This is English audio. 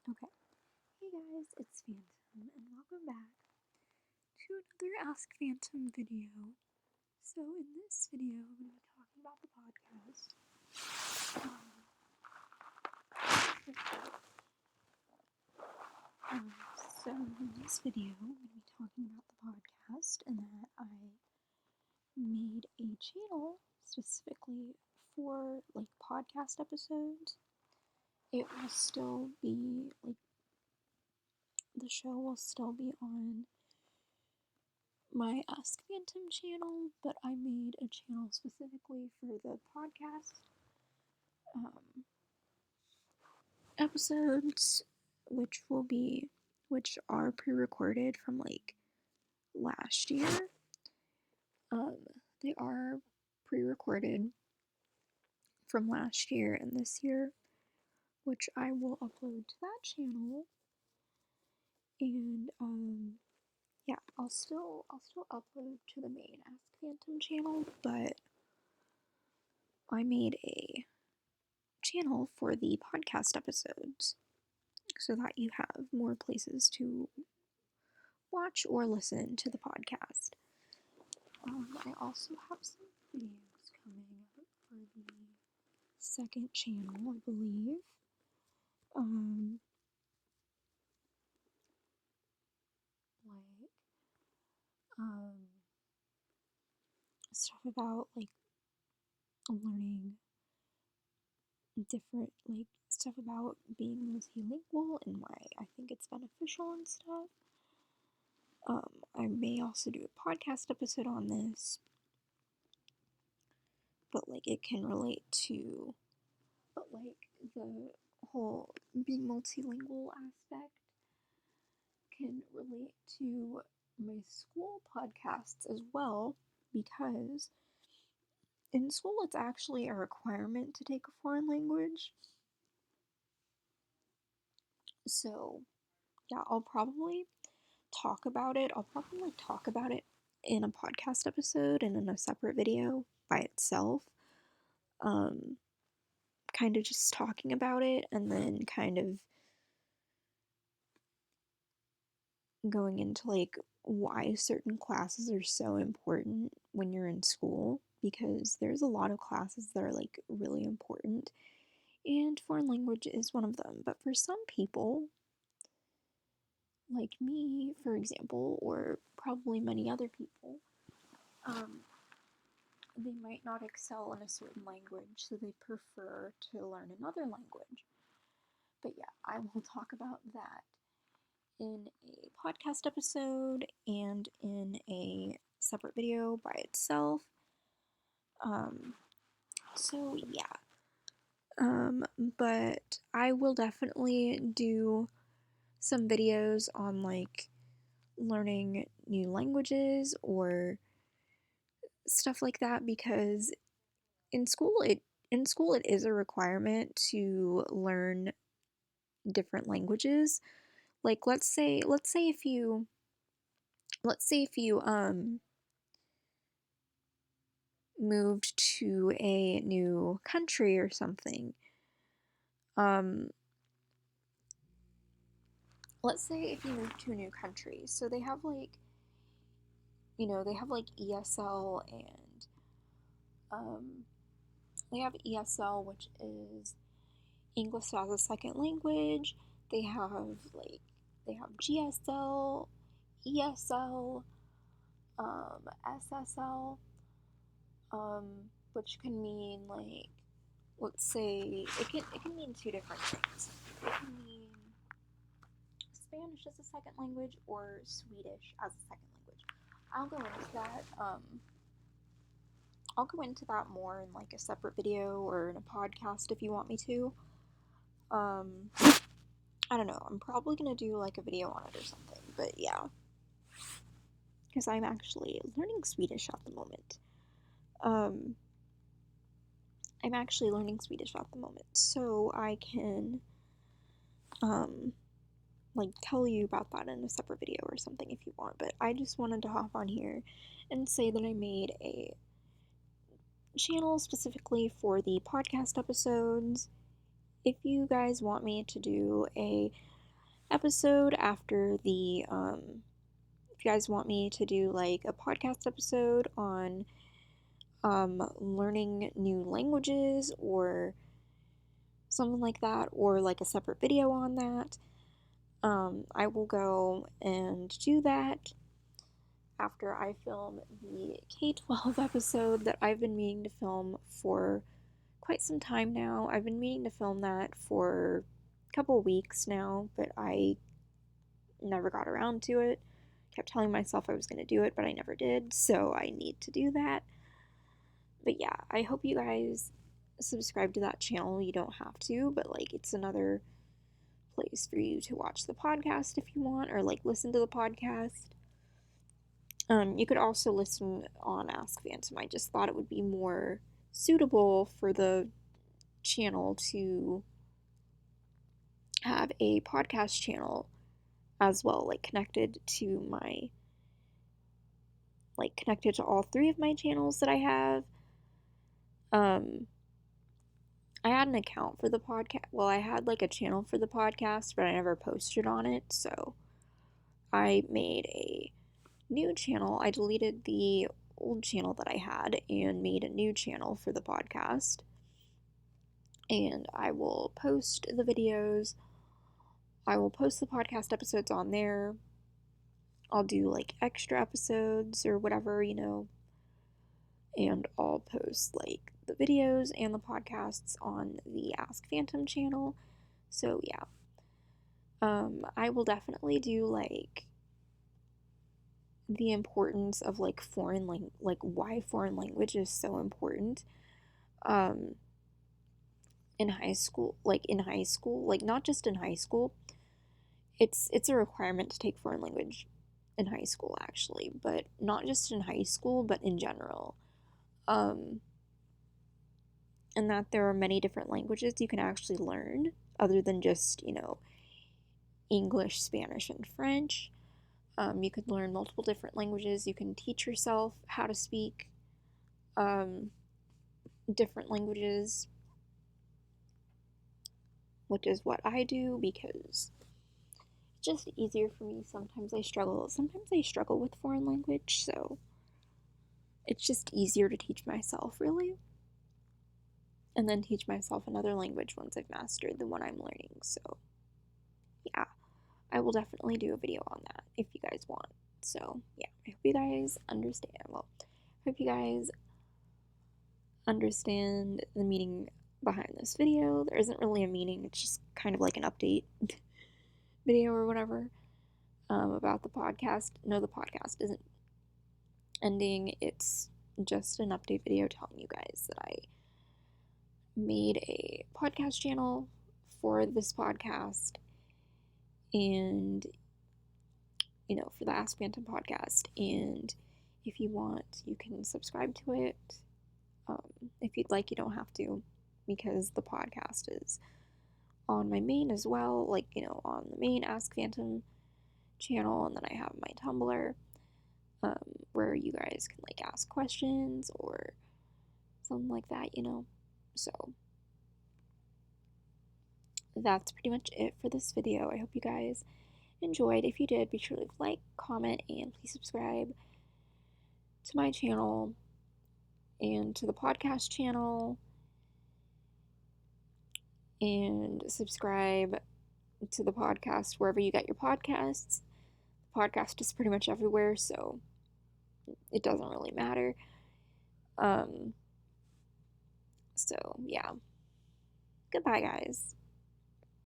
Okay. Hey guys, it's Phantom, and welcome back to another Ask Phantom video. So in this video, I'm going to be talking about the podcast. So in this video, I'm going to be talking about the podcast and that I made a channel specifically for like podcast episodes. It will still be like the show will still be on my Ask Phantom channel, but I made a channel specifically for the podcast episodes, which are pre-recorded from like last year. Um, they are pre-recorded from last year and this year, which I will upload to that channel. And yeah, I'll still upload to the main Ask Phantom channel, but I made a channel for the podcast episodes so that you have more places to watch or listen to the podcast. I also have some videos coming up for the second channel, I believe. Like stuff about like learning different like stuff about being multilingual and why I think it's beneficial and stuff. I may also do a podcast episode on this, but like it can relate to, but like the whole being multilingual aspect can relate to my school podcasts as well, because in school it's actually a requirement to take a foreign language. So yeah, I'll probably talk about it. I'll probably talk about it in a podcast episode and in a separate video by itself. Kind of just talking about it and then kind of going into like why certain classes are so important when you're in school, because there's a lot of classes that are like really important and foreign language is one of them. But for some people, like me, for example, or probably many other people, they might not excel in a certain language, so they prefer to learn another language. But yeah, I will talk about that in a podcast episode and in a separate video by itself. So yeah. But I will definitely do some videos on like learning new languages or stuff like that, because in school it is a requirement to learn different languages. Like let's say if you moved to a new country or something. Let's say if you move to a new country, so they have like, they have like ESL and they have ESL, which is English as a second language. They have GSL, ESL, SSL, which can mean like, let's say it can mean two different things. It can mean Spanish as a second language or Swedish as a second language. I'll go into that. I'll go into that more in like a separate video or in a podcast if you want me to. I don't know. I'm probably gonna do like a video on it or something. But yeah, because I'm actually learning Swedish at the moment. I'm actually learning Swedish at the moment, so I can like tell you about that in a separate video or something if you want. But I just wanted to hop on here and say that I made a channel specifically for the podcast episodes. If you guys want me to do a episode after the, if you guys want me to do like a podcast episode on learning new languages or something like that, or like a separate video on that, I will go and do that after I film the K-12 episode that I've been meaning to film for quite some time now. I've been meaning to film that for a couple weeks now, but I never got around to it. Kept telling myself I was going to do it, but I never did, so I need to do that. But yeah, I hope you guys subscribe to that channel. You don't have to, but like it's another place for you to watch the podcast if you want, or like listen to the podcast. You could also listen on Ask Phantom. I just thought it would be more suitable for the channel to have a podcast channel as well, like connected to all three of my channels that I have. I had an account for the podcast. Well, I had like a channel for the podcast, but I never posted on it, so I made a new channel. I deleted the old channel that I had and made a new channel for the podcast. And I will post the videos. I will post the podcast episodes on there. I'll do like extra episodes or whatever, and I'll post like the videos and the podcasts on the Ask Phantom channel. So yeah. I will definitely do like the importance of like like why foreign language is so important. In high school, like not just in high school. It's a requirement to take foreign language in high school actually, but not just in high school, but in general. And that there are many different languages you can actually learn other than just, English, Spanish, and French. You could learn multiple different languages. You can teach yourself how to speak different languages, which is what I do because it's just easier for me. Sometimes I struggle with foreign language, so it's just easier to teach myself, really. And then teach myself another language once I've mastered the one I'm learning. So, yeah, I will definitely do a video on that if you guys want. So, yeah, I hope you guys understand. Well, I hope you guys understand the meaning behind this video. There isn't really a meaning, it's just kind of like an update video or whatever about the podcast. No, the podcast isn't ending, it's just an update video telling you guys that I made a podcast channel for this podcast and for the Ask Phantom podcast, and if you want you can subscribe to it. If you'd like, you don't have to, because the podcast is on my main as well, like on the main Ask Phantom channel, and then I have my Tumblr where you guys can like ask questions or something like that, so that's pretty much it for this video. I hope you guys enjoyed. If you did, be sure to like, comment, and please subscribe to my channel and to the podcast channel, and subscribe to the podcast wherever you get your podcasts. The podcast is pretty much everywhere, so it doesn't really matter. So yeah, goodbye guys.